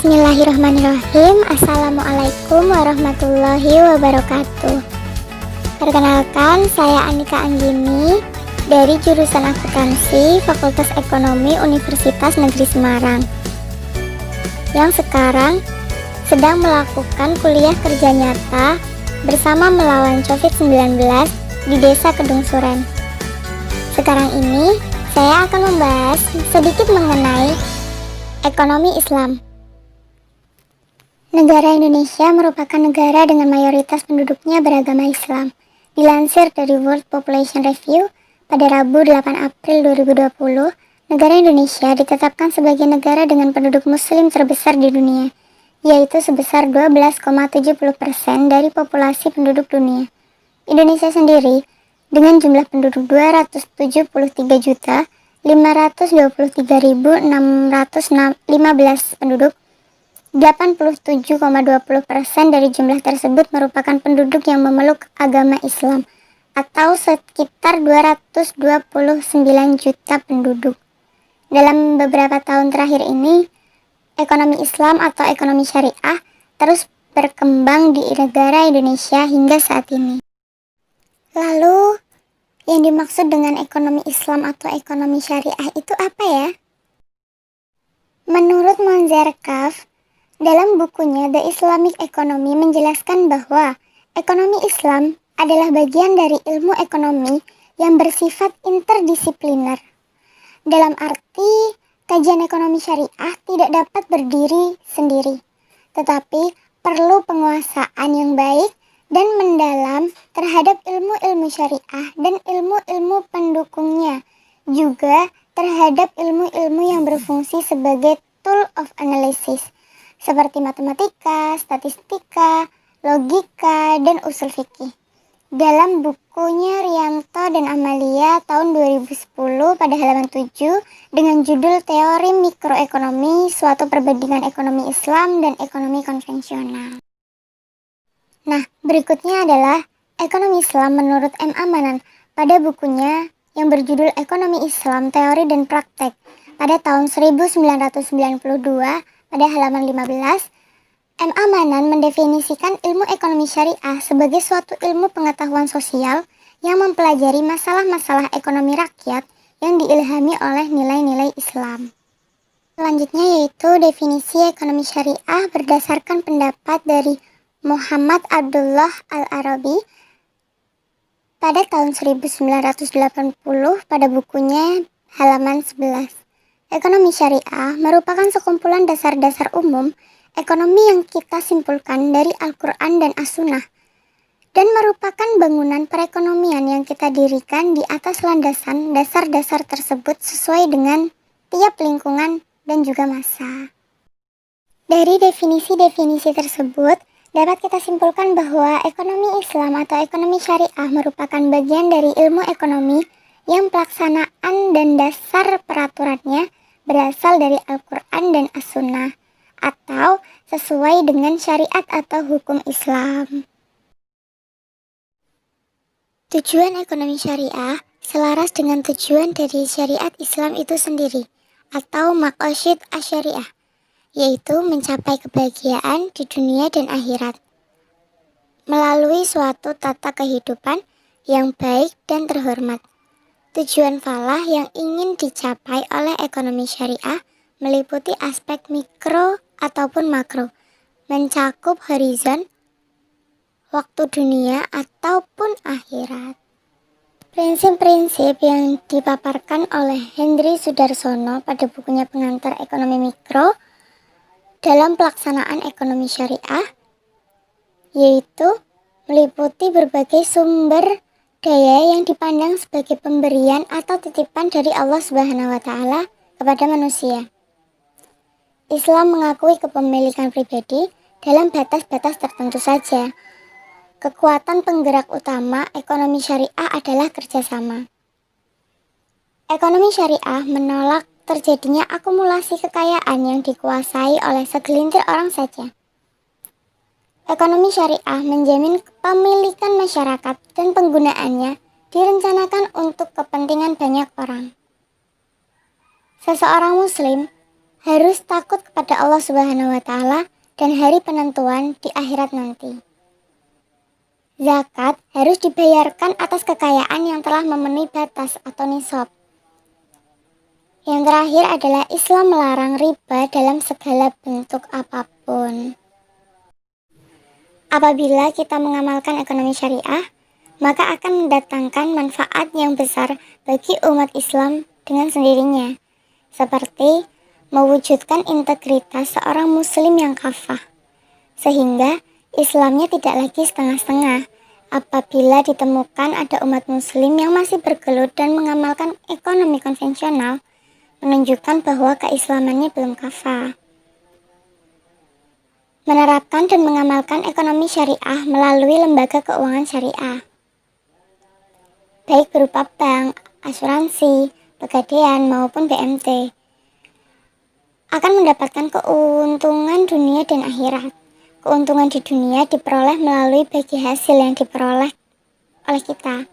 Bismillahirrahmanirrahim. Assalamualaikum warahmatullahi wabarakatuh. Perkenalkan, saya Anika Anggini dari jurusan Akuntansi Fakultas Ekonomi Universitas Negeri Semarang, yang sekarang sedang melakukan kuliah kerja nyata bersama melawan COVID-19 di Desa Kedung Suren. Sekarang ini saya akan membahas sedikit mengenai ekonomi Islam. Negara Indonesia merupakan negara dengan mayoritas penduduknya beragama Islam. Dilansir dari World Population Review pada Rabu 8 April 2020, negara Indonesia ditetapkan sebagai negara dengan penduduk muslim terbesar di dunia, yaitu sebesar 12,70% dari populasi penduduk dunia. Indonesia sendiri dengan jumlah penduduk 273.523.615 penduduk, 87,20% dari jumlah tersebut merupakan penduduk yang memeluk agama Islam, atau sekitar 229 juta penduduk. Dalam beberapa tahun terakhir ini, ekonomi Islam atau ekonomi syariah terus berkembang di negara Indonesia hingga saat ini. Lalu, yang dimaksud dengan ekonomi Islam atau ekonomi syariah itu apa ya? Menurut Monzer Kaf, dalam bukunya The Islamic Economy menjelaskan bahwa ekonomi Islam adalah bagian dari ilmu ekonomi yang bersifat interdisipliner. Dalam arti, kajian ekonomi syariah tidak dapat berdiri sendiri, tetapi perlu penguasaan yang baik dan mendalam terhadap ilmu-ilmu syariah dan ilmu-ilmu pendukungnya, juga terhadap ilmu-ilmu yang berfungsi sebagai tool of analysis, seperti matematika, statistika, logika, dan usul fikih. Dalam bukunya Rianto dan Amalia tahun 2010 pada halaman 7 dengan judul Teori Mikroekonomi, Suatu Perbandingan Ekonomi Islam dan Ekonomi Konvensional. Nah, berikutnya adalah ekonomi Islam menurut M. Amanan pada bukunya yang berjudul Ekonomi Islam, Teori dan Praktek pada tahun 1992 pada halaman 15, M. Amanan mendefinisikan ilmu ekonomi syariah sebagai suatu ilmu pengetahuan sosial yang mempelajari masalah-masalah ekonomi rakyat yang diilhami oleh nilai-nilai Islam. Selanjutnya yaitu definisi ekonomi syariah berdasarkan pendapat dari Muhammad Abdullah Al-Arabi pada tahun 1980 pada bukunya halaman 11. Ekonomi syariah merupakan sekumpulan dasar-dasar umum ekonomi yang kita simpulkan dari Al-Quran dan As-Sunnah, dan merupakan bangunan perekonomian yang kita dirikan di atas landasan dasar-dasar tersebut sesuai dengan tiap lingkungan dan juga masa. Dari definisi-definisi tersebut, dapat kita simpulkan bahwa ekonomi Islam atau ekonomi syariah merupakan bagian dari ilmu ekonomi yang pelaksanaan dan dasar peraturannya berasal dari Al-Quran dan As-Sunnah, atau sesuai dengan syariat atau hukum Islam. Tujuan ekonomi syariah selaras dengan tujuan dari syariat Islam itu sendiri, atau maqasid asy-syariah, yaitu mencapai kebahagiaan di dunia dan akhirat melalui suatu tata kehidupan yang baik dan terhormat. Tujuan falah yang ingin dicapai oleh ekonomi syariah meliputi aspek mikro ataupun makro, mencakup horizon, waktu dunia ataupun akhirat. Prinsip-prinsip yang dipaparkan oleh Hendry Sudarsono pada bukunya Pengantar Ekonomi Mikro dalam pelaksanaan ekonomi syariah, yaitu meliputi berbagai sumber daya yang dipandang sebagai pemberian atau titipan dari Allah Subhanahu wa Ta'ala kepada manusia. Islam mengakui kepemilikan pribadi dalam batas-batas tertentu saja. Kekuatan penggerak utama ekonomi syariah adalah kerjasama. Ekonomi syariah menolak terjadinya akumulasi kekayaan yang dikuasai oleh segelintir orang saja. Ekonomi syariah menjamin kepemilikan masyarakat dan penggunaannya direncanakan untuk kepentingan banyak orang. Seseorang muslim harus takut kepada Allah Subhanahu wa Ta'ala dan hari penentuan di akhirat nanti. Zakat harus dibayarkan atas kekayaan yang telah memenuhi batas atau nisab. Yang terakhir adalah Islam melarang riba dalam segala bentuk apapun. Apabila kita mengamalkan ekonomi syariah, maka akan mendatangkan manfaat yang besar bagi umat Islam dengan sendirinya, seperti mewujudkan integritas seorang muslim yang kafah, sehingga Islamnya tidak lagi setengah-setengah apabila ditemukan ada umat muslim yang masih bergelut dan mengamalkan ekonomi konvensional, menunjukkan bahwa keislamannya belum kafah. Menerapkan dan mengamalkan ekonomi syariah melalui lembaga keuangan syariah, baik berupa bank, asuransi, pegadaian maupun BMT, akan mendapatkan keuntungan dunia dan akhirat. Keuntungan di dunia diperoleh melalui bagi hasil yang diperoleh oleh kita.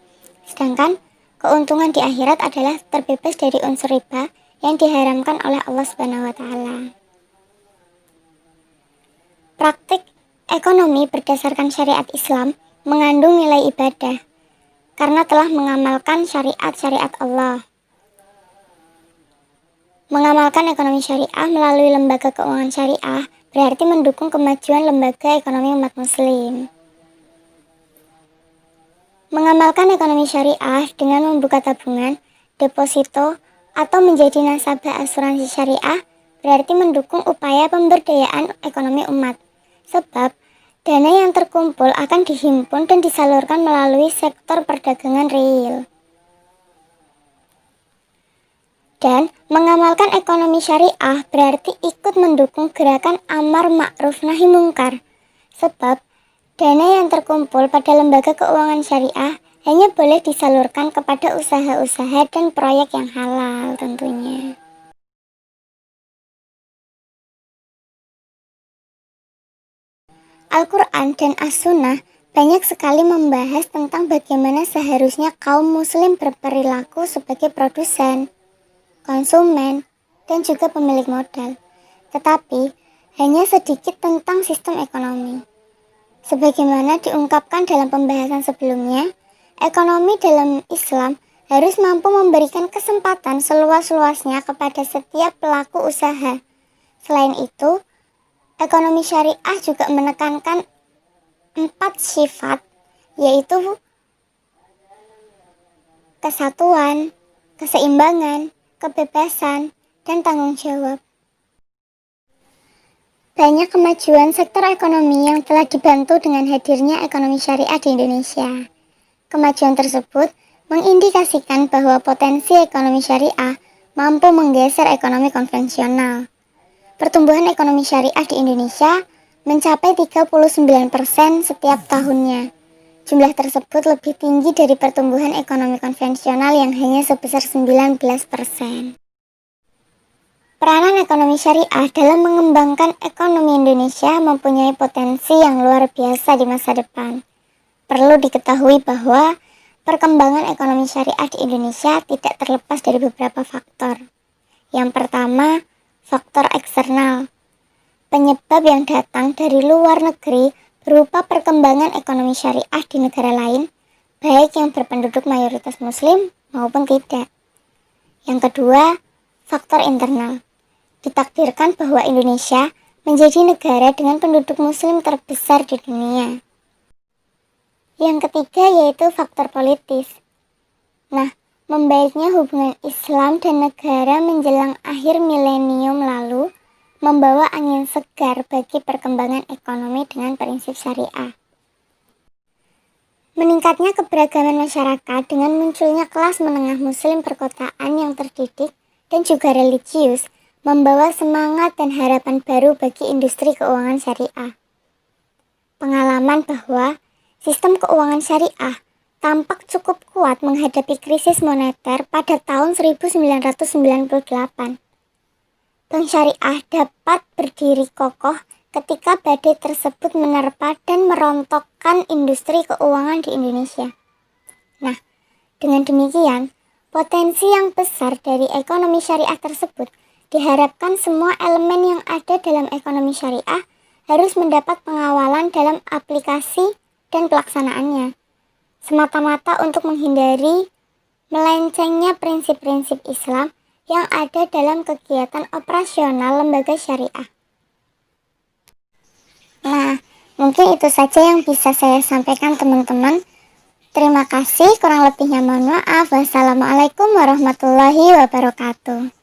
Sedangkan keuntungan di akhirat adalah terbebas dari unsur riba yang diharamkan oleh Allah Subhanahu wa Ta'ala. Praktik ekonomi berdasarkan syariat Islam mengandung nilai ibadah karena telah mengamalkan syariat-syariat Allah. Mengamalkan ekonomi syariah melalui lembaga keuangan syariah berarti mendukung kemajuan lembaga ekonomi umat muslim. Mengamalkan ekonomi syariah dengan membuka tabungan, deposito, atau menjadi nasabah asuransi syariah berarti mendukung upaya pemberdayaan ekonomi umat. Sebab dana yang terkumpul akan dihimpun dan disalurkan melalui sektor perdagangan real. Dan mengamalkan ekonomi syariah berarti ikut mendukung gerakan amar ma'ruf nahi mungkar. Sebab dana yang terkumpul pada lembaga keuangan syariah hanya boleh disalurkan kepada usaha-usaha dan proyek yang halal tentunya. Al-Quran dan As-Sunnah banyak sekali membahas tentang bagaimana seharusnya kaum muslim berperilaku sebagai produsen, konsumen, dan juga pemilik modal, tetapi hanya sedikit tentang sistem ekonomi. Sebagaimana diungkapkan dalam pembahasan sebelumnya, ekonomi dalam Islam harus mampu memberikan kesempatan seluas-luasnya kepada setiap pelaku usaha. Selain itu, ekonomi syariah juga menekankan 4 sifat, yaitu kesatuan, keseimbangan, kebebasan, dan tanggung jawab. Banyak kemajuan sektor ekonomi yang telah dibantu dengan hadirnya ekonomi syariah di Indonesia. Kemajuan tersebut mengindikasikan bahwa potensi ekonomi syariah mampu menggeser ekonomi konvensional. Pertumbuhan ekonomi syariah di Indonesia mencapai 39% setiap tahunnya. Jumlah tersebut lebih tinggi dari pertumbuhan ekonomi konvensional yang hanya sebesar 19%. Peranan ekonomi syariah dalam mengembangkan ekonomi Indonesia mempunyai potensi yang luar biasa di masa depan. Perlu diketahui bahwa perkembangan ekonomi syariah di Indonesia tidak terlepas dari beberapa faktor. Yang pertama, faktor eksternal. Penyebab yang datang dari luar negeri berupa perkembangan ekonomi syariah di negara lain, baik yang berpenduduk mayoritas muslim maupun tidak. Yang kedua, faktor internal. Ditakdirkan bahwa Indonesia menjadi negara dengan penduduk muslim terbesar di dunia. Yang ketiga yaitu faktor politis. Nah, membaiknya hubungan Islam dan negara menjelang akhir milenium lalu membawa angin segar bagi perkembangan ekonomi dengan prinsip syariah. Meningkatnya keberagaman masyarakat dengan munculnya kelas menengah muslim perkotaan yang terdidik dan juga religius membawa semangat dan harapan baru bagi industri keuangan syariah. Pengalaman bahwa sistem keuangan syariah tampak cukup kuat menghadapi krisis moneter pada tahun 1998. Bank syariah dapat berdiri kokoh ketika badai tersebut menerpa dan merontokkan industri keuangan di Indonesia. Nah, dengan demikian, potensi yang besar dari ekonomi syariah tersebut Diharapkan semua elemen yang ada dalam ekonomi syariah harus mendapat pengawalan dalam aplikasi dan pelaksanaannya, semata-mata untuk menghindari melencengnya prinsip-prinsip Islam yang ada dalam kegiatan operasional lembaga syariah. Nah, mungkin itu saja yang bisa saya sampaikan teman-teman. Terima kasih, kurang lebihnya mohon maaf. Wassalamualaikum warahmatullahi wabarakatuh.